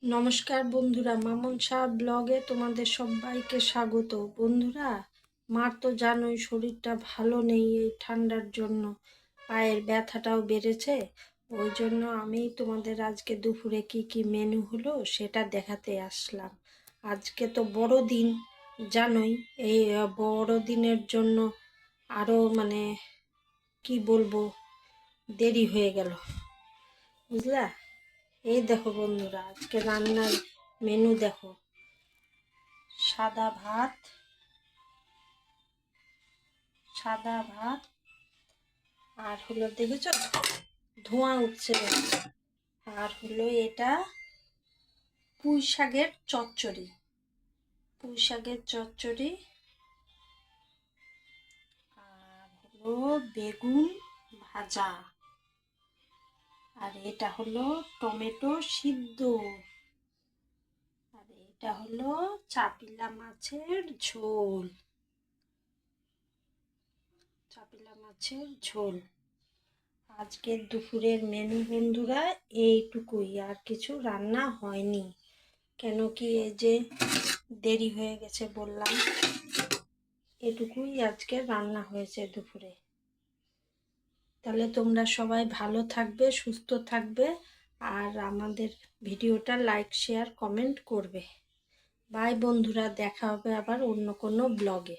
নমস্কার বন্ধুরা, মামুন শাহ ব্লগে তোমাদের সবাইকে স্বাগত। বন্ধুরা, মার তো জানোই শরীরটা ভালো নেই, এই ঠান্ডার জন্য পায়ের ব্যথাটাও বেড়েছে। ওই জন্য আমি তোমাদের আজকে দুপুরে কি কি মেনু হলো সেটা দেখাতে আসলাম। আজকে তো বড়দিন, জানোই। এই বড়দিনের জন্য আরও কি বলবো, দেরি হয়ে গেল, বুঝলা। এই দেখো বন্ধুরা, আজকে রান্নার মেনু দেখো। সাদা ভাত, আর হলো দেখেছো ধোঁয়া উঠছে, আর হলো এটা পুঁই শাকের চচ্চড়ি, আর হলো বেগুন ভাজা, আর এটা হলো টমেটো সিদ্ধ, আর এটা হলো চাপিলা মাছের ঝোল। আজকের দুপুরের মেনু বন্ধুরা এইটুকুই, আর কিছু রান্না হয়নি। কেন কি এই যে দেরি হয়ে গেছে বললাম, এটুকুই আজকে রান্না হয়েছে দুপুরে। তাহলে তোমরা সবাই ভালো থাকবে, সুস্থ থাকবে, আর আমাদের ভিডিওটা লাইক শেয়ার কমেন্ট করবে। বাই বন্ধুরা, দেখা হবে আবার অন্য কোনো ব্লগে।